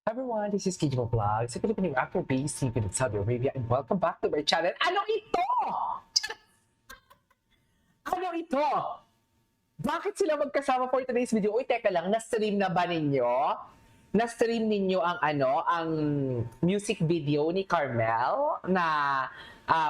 Everyone, this is Kijimo Vlog, sa Filipino Afro-based TV in Saudi Arabia, and welcome back to my channel. Ano ito? Ano ito? Bakit sila magkasama for today's video? Uy, teka lang, na-stream na ba ninyo? Na-stream ninyo ang music video ni Carmel na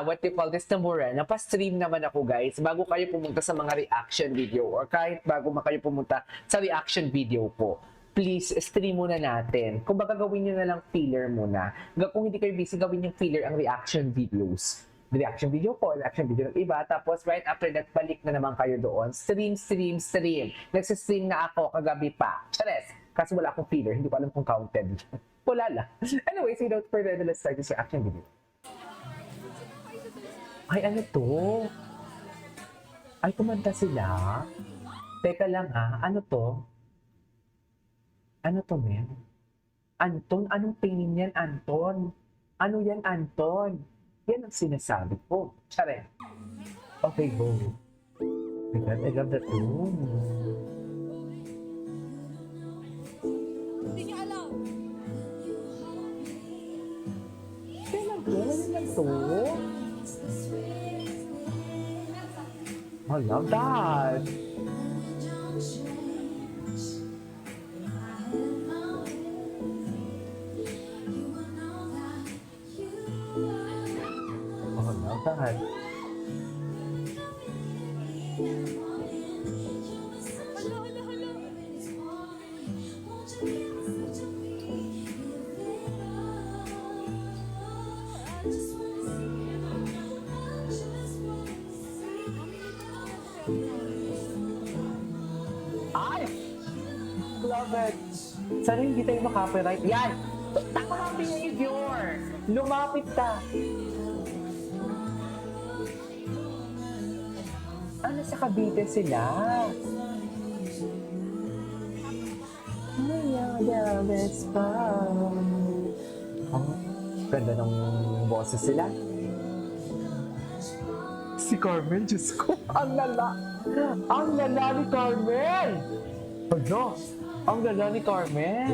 what you call this, Tamura. Napa-stream naman ako, guys, bago kayo pumunta sa mga reaction video or kahit bago kayo pumunta sa reaction video ko. Please, stream muna natin. Kung baka gawin nyo na lang filler muna. Kung hindi kayo busy, gawin yung filler ang reaction videos. Reaction video ko, reaction video ng iba. Tapos right after that, balik na naman kayo doon. Stream. Nagsistream na ako kagabi pa. Chares! Kasi wala akong filler. Hindi ko alam kung counted. Wala lang. Anyways, without further ado, let's start this reaction video. Ay, ano to? Ay, kumanta sila? Teka lang ano to? Ano to, men? Anton? Anong tingin yan, Anton? Ano yan, Anton? Yan ang sinasabi ko. Tsare. Okay, go. My God, I love that room. Hindi niya alam. Kailan to? Ano yan to? I love that. Oh, I love that. Hala. Ay! Love it! Sana hindi tayo makapiright. Yan! Tama behavior! Lumapit ka! Ano sa Cavite sila? Mayroon best friend. Oh, ganda ng boses sila. Si Carmen, Diyos ko, ang lala ni Carmen! Ano? Ang lala ni Carmen!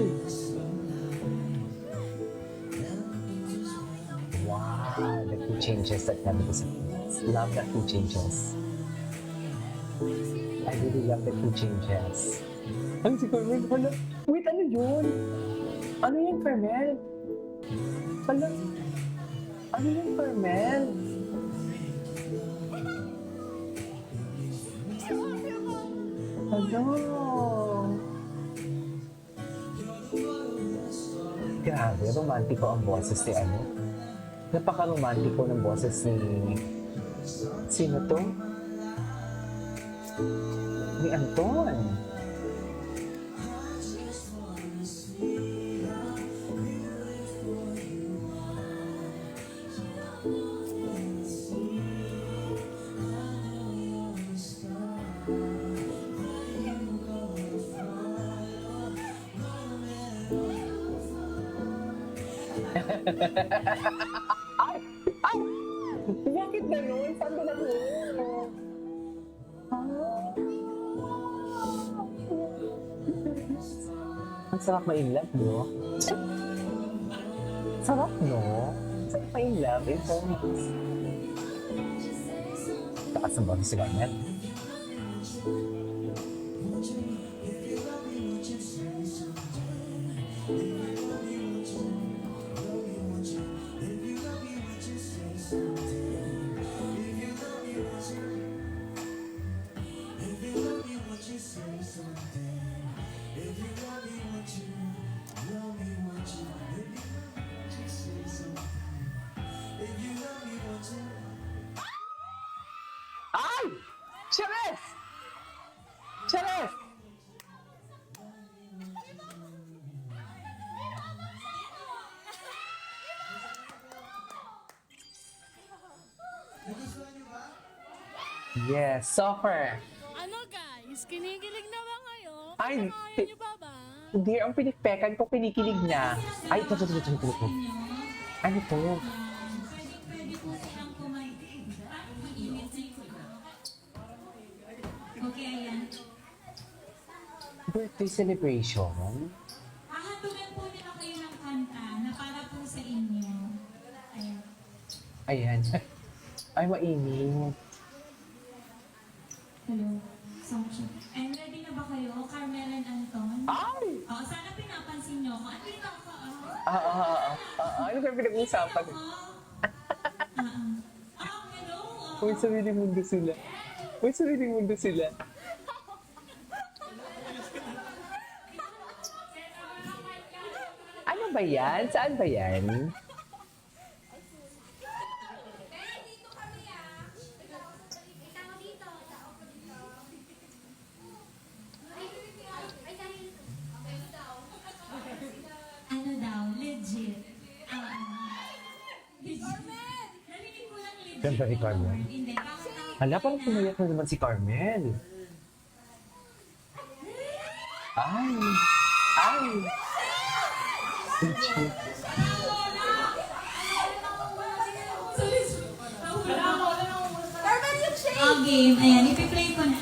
Wow, the two changes that never disappears. Love the two changes. I really love the two changes. Ang si Carmen, hala. Wait, ano yun? Ano yun, Carmen? Hala. Ano yun, Carmen? Hello. Grabe, romantiko ang boses ni ano. Napaka-romantiko ng boses ni... Sino to? Ni Anton. Ay! Ay! Bakit ganun? Saan ba nag-uulog? Ang sarap ma-inlove, no? Sarap, no? Sarap ma-inlove, eh. Takas ng boses si Carmen. Ay! Chares! Chares! Yes, suffer. Ano guys, kinikilig na ba kayo? Ay, Ayaw niyo pa ba? Hindi, ang pinikpekan ko, kinikilig na. Ay, ito. Ano to? Birthday celebration? Hahandugan po nila kayo ng Ayan. Ay, mainit. Hello. Soundcheck. And ready na ba kayo? Carmel and Anton? Ay! Oo, sana pinapansin nyo ako. Andito ako. Ano kayo pinag-uusapan? Hello. Uy, sariling mundo sila. Uy, sariling mundo sila. Ano ba yan? Saan ba yan? Ano daw? Legit. Legit. Narinig ko lang legit. Ganda ni Carmel. Hindi. Hala, parang pumayak na naman si Carmel. Ay! Ay! Game. Ayan, ipiplay ko na.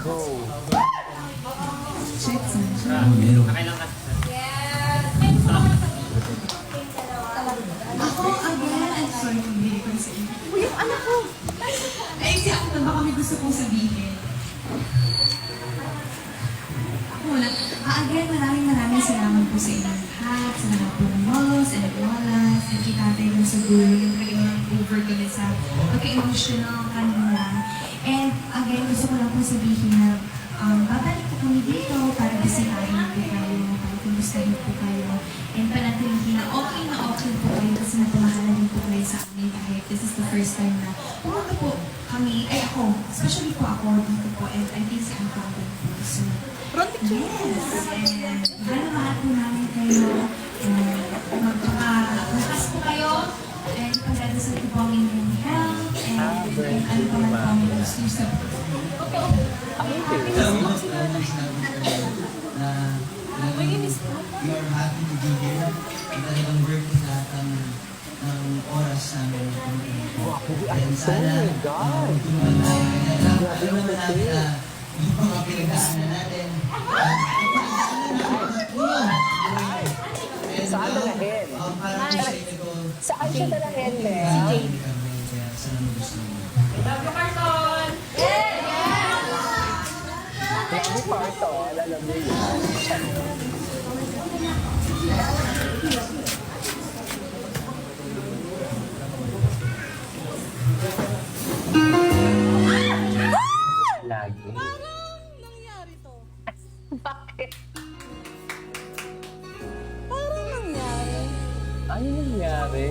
Go! Check sound. Ako, again, I'm sorry kung hindi ko sa inyo. Uy, yung anak ko! Ay, si ako na baka may gusto kong sabihin. Ako wala. Again, maraming salamat po sa inyong lahat, sa mga po ng moms and lolas, and kitatay ng sa gulo, yung talagang over kami sa pagka-emotional kanina. And again, gusto ko lang po sabihin na babalik po kami dito para bisitahin po kayo, para kumustahin po kayo, and panatilihin na okay po kayo kasi napamahalan din po kayo sa amin kahit this is the first time na pumunta po kami, ay ako, especially po ako dito po, and I think si Anton po. So, yes, and mahal po namin kayo, and magpapalakas po kayo, and pagdadasal po po ang inyong health, and ano pa man po ang gusto sa you're happy to be here. Talagang worth lahat ng oras namin. And sana tulungan tayo. Alam naman natin na yung mga pinagdaanan natin. Saan dalahin? Parang sa inyo ko, Saan siya dalahin, Mel? kami. Kaya sana mo gusto mo. Love you, Carton. Alam mo yun. Lagi. Parang nangyari to. Bakit? Parang nangyari. Ano nangyari?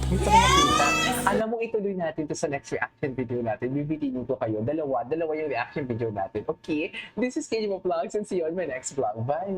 Hindi ko nakita. Alam mo, ituloy natin to sa next reaction video natin. Bibitin ko kayo. Dalawa yung reaction video natin. Okay? This is KJ Mo Vlogs and see you on my next vlog. Bye!